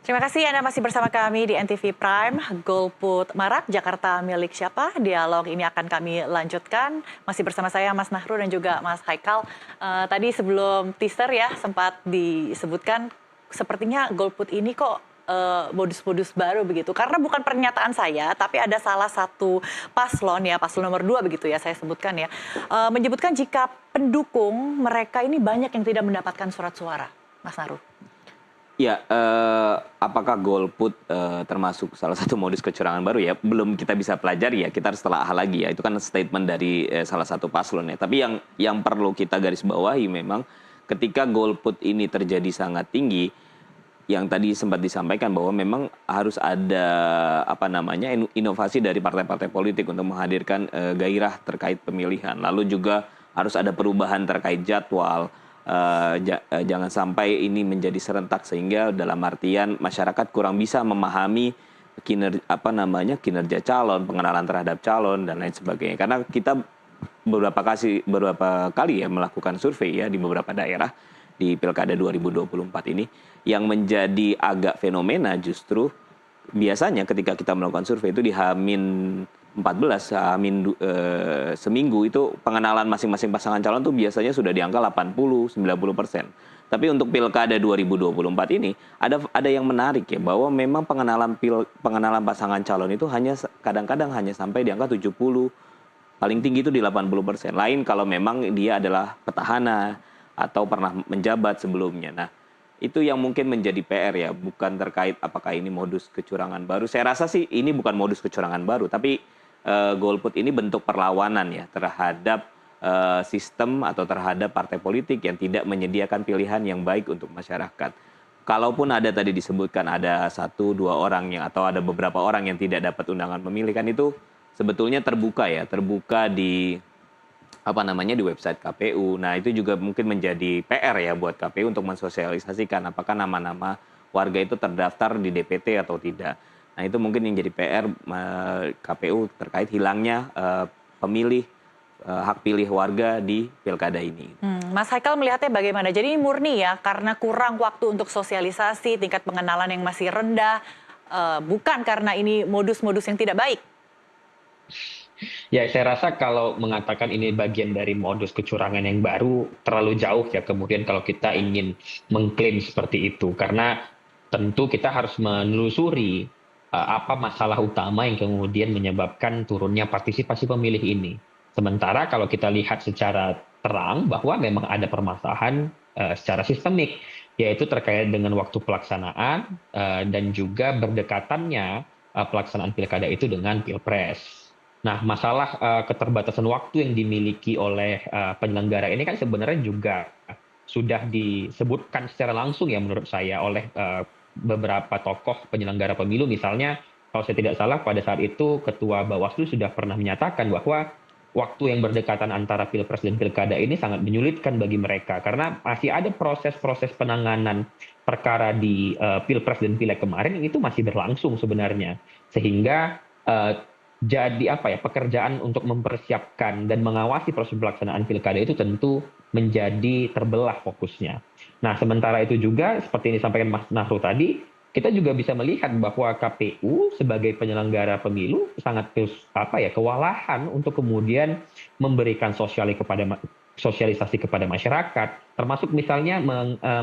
Terima kasih Anda masih bersama kami di NTV Prime. Golput marak, Jakarta milik siapa? Dialog ini akan kami lanjutkan. Masih bersama saya Mas Nahru dan juga Mas Haikal. Tadi sebelum teaser ya sempat disebutkan sepertinya golput ini kok modus-modus baru begitu. Karena bukan pernyataan saya, tapi ada salah satu paslon ya, paslon nomor 2 begitu ya saya sebutkan ya. Menyebutkan jika pendukung mereka ini banyak yang tidak mendapatkan surat suara. Mas Nahru. Ya, apakah golput termasuk salah satu modus kecurangan baru ya? Belum kita bisa pelajari ya, kita harus telaah lagi ya. Itu kan statement dari salah satu paslon ya. Tapi yang perlu kita garis bawahi memang ketika golput ini terjadi sangat tinggi, yang tadi sempat disampaikan bahwa memang harus ada inovasi dari partai-partai politik untuk menghadirkan gairah terkait pemilihan. Lalu juga harus ada perubahan terkait jadwal. Jangan sampai ini menjadi serentak sehingga dalam artian masyarakat kurang bisa memahami kinerja calon, pengenalan terhadap calon dan lain sebagainya. Karena kita beberapa kali ya melakukan survei ya di beberapa daerah di Pilkada 2024 ini, yang menjadi agak fenomena justru biasanya ketika kita melakukan survei itu di H-14, seminggu itu pengenalan masing-masing pasangan calon tuh biasanya sudah di angka 80-90%. Tapi untuk Pilkada 2024 ini ada yang menarik ya, bahwa memang pengenalan pasangan calon itu kadang-kadang hanya sampai di angka 70, paling tinggi itu di 80%. Lain kalau memang dia adalah petahana atau pernah menjabat sebelumnya. Nah, itu yang mungkin menjadi PR ya, bukan terkait apakah ini modus kecurangan baru. Saya rasa sih ini bukan modus kecurangan baru, tapi golput ini bentuk perlawanan ya terhadap sistem atau terhadap partai politik yang tidak menyediakan pilihan yang baik untuk masyarakat. Kalaupun ada tadi disebutkan ada 1-2 orang atau ada beberapa orang yang tidak dapat undangan memilih, kan itu sebetulnya terbuka di di website KPU. Nah, itu juga mungkin menjadi PR ya buat KPU untuk mensosialisasikan apakah nama-nama warga itu terdaftar di DPT atau tidak. Nah, itu mungkin yang jadi PR KPU terkait hilangnya hak pilih warga di pilkada ini. Mas Haikal melihatnya bagaimana? Jadi ini murni ya karena kurang waktu untuk sosialisasi, tingkat pengenalan yang masih rendah, bukan karena ini modus-modus yang tidak baik. Ya, saya rasa kalau mengatakan ini bagian dari modus kecurangan yang baru terlalu jauh ya kemudian kalau kita ingin mengklaim seperti itu. Karena tentu kita harus menelusuri apa masalah utama yang kemudian menyebabkan turunnya partisipasi pemilih ini. Sementara kalau kita lihat secara terang bahwa memang ada permasalahan secara sistemik, yaitu terkait dengan waktu pelaksanaan dan juga berdekatannya pelaksanaan pilkada itu dengan pilpres. Nah, masalah keterbatasan waktu yang dimiliki oleh penyelenggara ini kan sebenarnya juga sudah disebutkan secara langsung ya menurut saya oleh beberapa tokoh penyelenggara pemilu. Misalnya, kalau saya tidak salah pada saat itu Ketua Bawaslu sudah pernah menyatakan bahwa waktu yang berdekatan antara pilpres dan pilkada ini sangat menyulitkan bagi mereka. Karena masih ada proses-proses penanganan perkara di pilpres dan pileg kemarin itu masih berlangsung sebenarnya. Sehingga jadi pekerjaan untuk mempersiapkan dan mengawasi proses pelaksanaan pilkada itu tentu menjadi terbelah fokusnya. Nah, sementara itu juga seperti yang disampaikan Mas Nahru tadi, kita juga bisa melihat bahwa KPU sebagai penyelenggara pemilu sangat kewalahan untuk kemudian memberikan sosialisasi kepada masyarakat, termasuk misalnya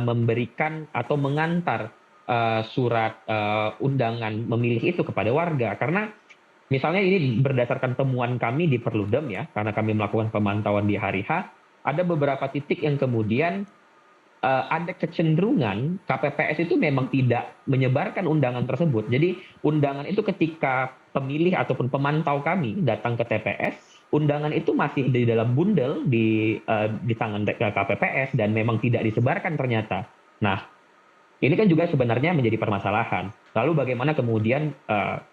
memberikan atau mengantar surat undangan memilih itu kepada warga. Karena misalnya ini berdasarkan temuan kami di Perludem ya, karena kami melakukan pemantauan di hari H, ada beberapa titik yang kemudian ada kecenderungan KPPS itu memang tidak menyebarkan undangan tersebut. Jadi undangan itu ketika pemilih ataupun pemantau kami datang ke TPS, undangan itu masih di dalam bundel di tangan KPPS dan memang tidak disebarkan ternyata. Nah, ini kan juga sebenarnya menjadi permasalahan. Lalu bagaimana kemudian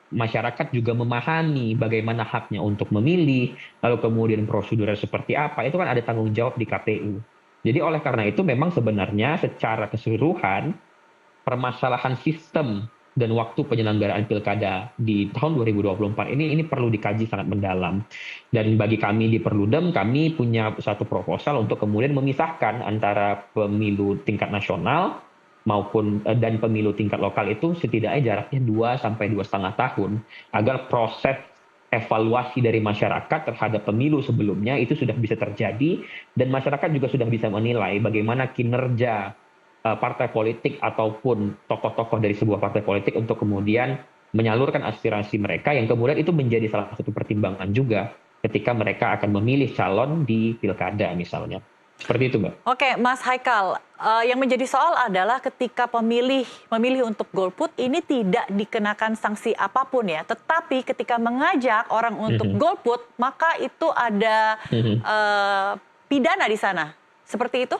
masyarakat juga memahami bagaimana haknya untuk memilih, lalu kemudian prosedurnya seperti apa, itu kan ada tanggung jawab di KPU. Jadi oleh karena itu memang sebenarnya secara keseluruhan permasalahan sistem dan waktu penyelenggaraan pilkada di tahun 2024 ini perlu dikaji sangat mendalam. Dan bagi kami di Perludem, kami punya satu proposal untuk kemudian memisahkan antara pemilu tingkat nasional maupun dan pemilu tingkat lokal itu setidaknya jaraknya 2 sampai 2,5 tahun agar proses evaluasi dari masyarakat terhadap pemilu sebelumnya itu sudah bisa terjadi dan masyarakat juga sudah bisa menilai bagaimana kinerja partai politik ataupun tokoh-tokoh dari sebuah partai politik untuk kemudian menyalurkan aspirasi mereka yang kemudian itu menjadi salah satu pertimbangan juga ketika mereka akan memilih calon di pilkada misalnya. Seperti itu, Mbak. Oke, Mas Haikal, yang menjadi soal adalah ketika memilih untuk golput ini tidak dikenakan sanksi apapun ya, tetapi ketika mengajak orang untuk golput maka itu ada pidana di sana. Seperti itu?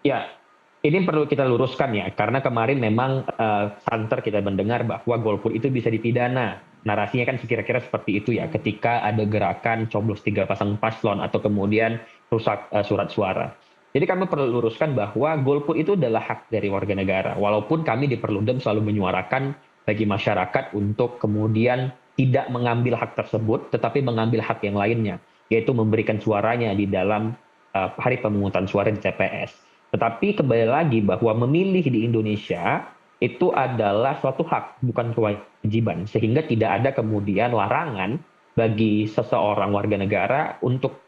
Ya, ini perlu kita luruskan ya, karena kemarin memang santer kita mendengar bahwa golput itu bisa dipidana. Narasinya kan kira-kira seperti itu ya, ketika ada gerakan coblos 3 pasang paslon atau kemudian rusak surat suara. Jadi kami perlu luruskan bahwa golput itu adalah hak dari warga negara. Walaupun kami di Perludem selalu menyuarakan bagi masyarakat untuk kemudian tidak mengambil hak tersebut, tetapi mengambil hak yang lainnya, yaitu memberikan suaranya di dalam hari pemungutan suara di TPS. Tetapi kembali lagi bahwa memilih di Indonesia itu adalah suatu hak, bukan kewajiban. Sehingga tidak ada kemudian larangan bagi seseorang warga negara untuk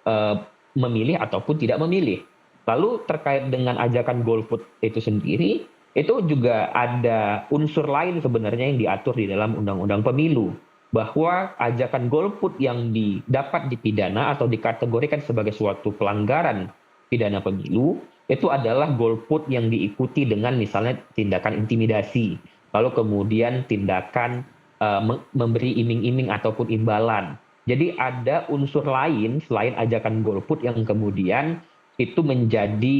memilih ataupun tidak memilih. Lalu terkait dengan ajakan golput itu sendiri, itu juga ada unsur lain sebenarnya yang diatur di dalam Undang-Undang Pemilu. Bahwa ajakan golput yang dapat dipidana atau dikategorikan sebagai suatu pelanggaran pidana pemilu, itu adalah golput yang diikuti dengan misalnya tindakan intimidasi, lalu kemudian tindakan memberi iming-iming ataupun imbalan. Jadi ada unsur lain selain ajakan golput yang kemudian itu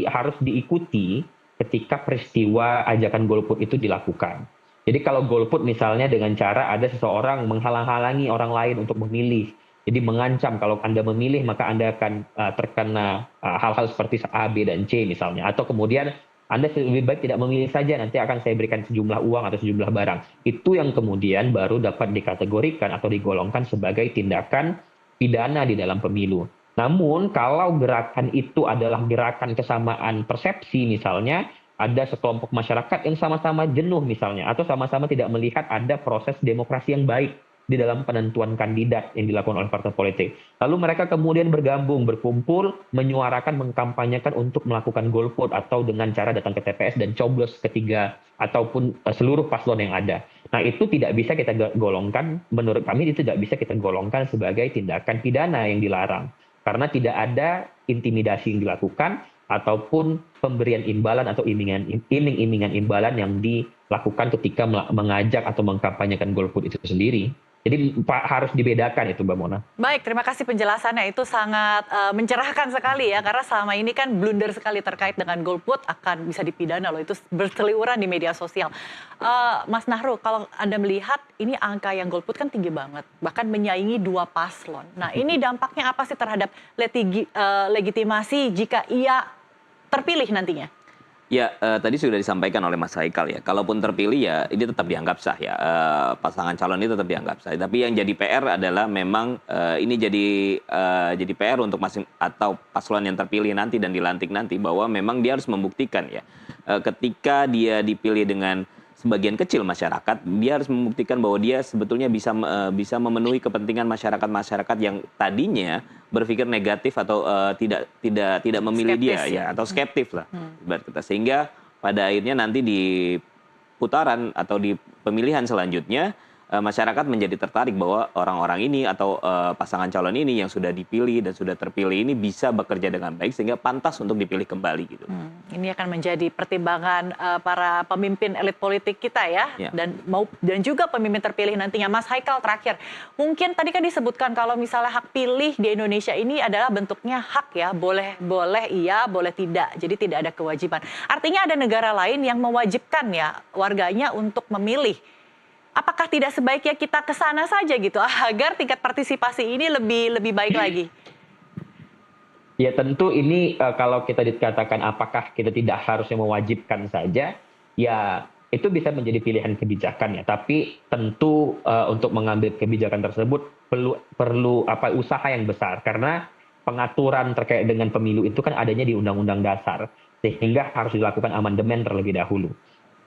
harus diikuti ketika peristiwa ajakan golput itu dilakukan. Jadi kalau golput misalnya dengan cara ada seseorang menghalang-halangi orang lain untuk memilih, jadi mengancam kalau Anda memilih maka Anda akan terkena hal-hal seperti A, B, dan C misalnya. Atau kemudian Anda lebih baik tidak memilih saja, nanti akan saya berikan sejumlah uang atau sejumlah barang. Itu yang kemudian baru dapat dikategorikan atau digolongkan sebagai tindakan pidana di dalam pemilu. Namun kalau gerakan itu adalah gerakan kesamaan persepsi misalnya, ada sekelompok masyarakat yang sama-sama jenuh misalnya, atau sama-sama tidak melihat ada proses demokrasi yang baik di dalam penentuan kandidat yang dilakukan oleh partai politik. Lalu mereka kemudian bergabung, berkumpul, menyuarakan, mengkampanyekan untuk melakukan golput atau dengan cara datang ke TPS dan coblos ketiga ataupun seluruh paslon yang ada. Nah itu tidak bisa kita golongkan, menurut kami itu tidak bisa kita golongkan sebagai tindakan pidana yang dilarang. Karena tidak ada intimidasi yang dilakukan ataupun pemberian imbalan atau iming-imingan imbalan yang dilakukan ketika mengajak atau mengkampanyekan golput itu sendiri. Jadi harus dibedakan itu Mbak Mona. Baik, terima kasih penjelasannya. Itu sangat mencerahkan sekali ya, karena selama ini kan blunder sekali terkait dengan golput akan bisa dipidana loh. Itu berseliweran di media sosial. Mas Nahru, kalau Anda melihat ini angka yang golput kan tinggi banget, bahkan menyaingi 2 paslon. Nah ini dampaknya apa sih terhadap legitimasi jika ia terpilih nantinya? Ya, tadi sudah disampaikan oleh Mas Haikal ya. Kalaupun terpilih ya ini tetap dianggap sah ya. Pasangan calon ini tetap dianggap sah. Tapi yang jadi PR adalah memang ini jadi PR untuk masing atau paslon yang terpilih nanti dan dilantik nanti bahwa memang dia harus membuktikan ya. Ketika dia dipilih dengan sebagian kecil masyarakat, dia harus membuktikan bahwa dia sebetulnya bisa memenuhi kepentingan masyarakat yang tadinya berpikir negatif atau tidak memilih Skeptis, dia ya atau skeptif lah. Sehingga pada akhirnya nanti di putaran atau di pemilihan selanjutnya masyarakat menjadi tertarik bahwa orang-orang ini atau pasangan calon ini yang sudah dipilih dan sudah terpilih ini bisa bekerja dengan baik sehingga pantas untuk dipilih kembali gitu. Ini akan menjadi pertimbangan para pemimpin elit politik kita ya, dan juga pemimpin terpilih nantinya. Mas Haikal terakhir, mungkin tadi kan disebutkan kalau misalnya hak pilih di Indonesia ini adalah bentuknya hak ya, boleh iya, boleh tidak. Jadi tidak ada kewajiban. Artinya ada negara lain yang mewajibkan ya warganya untuk memilih. Apakah tidak sebaiknya kita ke sana saja gitu agar tingkat partisipasi ini lebih baik lagi? Ya tentu ini kalau kita dikatakan apakah kita tidak harusnya mewajibkan saja, ya itu bisa menjadi pilihan kebijakan ya. Tapi tentu untuk mengambil kebijakan tersebut perlu usaha yang besar karena pengaturan terkait dengan pemilu itu kan adanya di Undang-Undang Dasar sehingga harus dilakukan amandemen terlebih dahulu.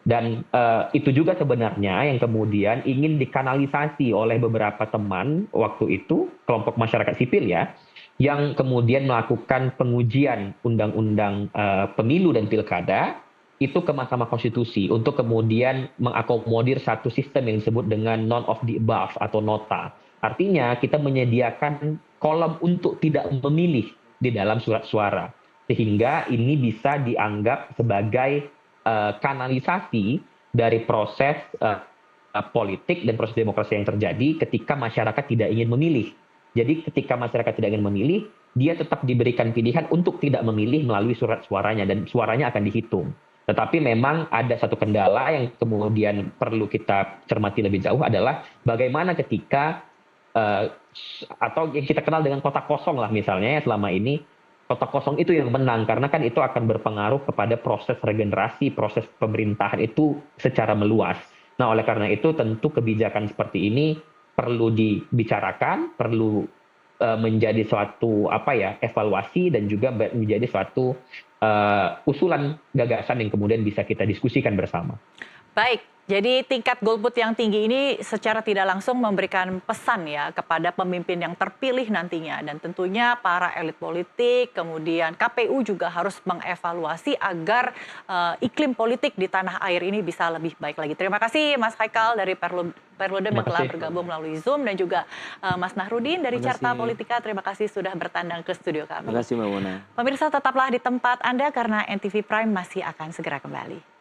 Dan itu juga sebenarnya yang kemudian ingin dikanalisasi oleh beberapa teman waktu itu, kelompok masyarakat sipil ya, yang kemudian melakukan pengujian undang-undang pemilu dan pilkada itu ke Mahkamah Konstitusi untuk kemudian mengakomodir satu sistem yang disebut dengan none of the above atau nota. Artinya kita menyediakan kolom untuk tidak memilih di dalam surat suara. Sehingga ini bisa dianggap sebagai kanalisasi dari proses politik dan proses demokrasi yang terjadi ketika masyarakat tidak ingin memilih. Jadi ketika masyarakat tidak ingin memilih, dia tetap diberikan pilihan untuk tidak memilih melalui surat suaranya dan suaranya akan dihitung. Tetapi memang ada satu kendala yang kemudian perlu kita cermati lebih jauh adalah bagaimana ketika atau yang kita kenal dengan kotak kosong lah misalnya ya selama ini, kotak kosong itu yang menang karena kan itu akan berpengaruh kepada proses regenerasi, proses pemerintahan itu secara meluas. Nah, oleh karena itu tentu kebijakan seperti ini perlu dibicarakan, perlu menjadi suatu evaluasi dan juga menjadi suatu usulan gagasan yang kemudian bisa kita diskusikan bersama. Baik, jadi tingkat golput yang tinggi ini secara tidak langsung memberikan pesan ya kepada pemimpin yang terpilih nantinya. Dan tentunya para elit politik, kemudian KPU juga harus mengevaluasi agar iklim politik di tanah air ini bisa lebih baik lagi. Terima kasih Mas Haikal dari Perludem yang telah bergabung melalui Zoom dan juga Mas Nahrudin dari Carta Politika. Terima kasih sudah bertandang ke studio kami. Terima kasih Mbak Mona. Pemirsa tetaplah di tempat Anda karena NTV Prime masih akan segera kembali.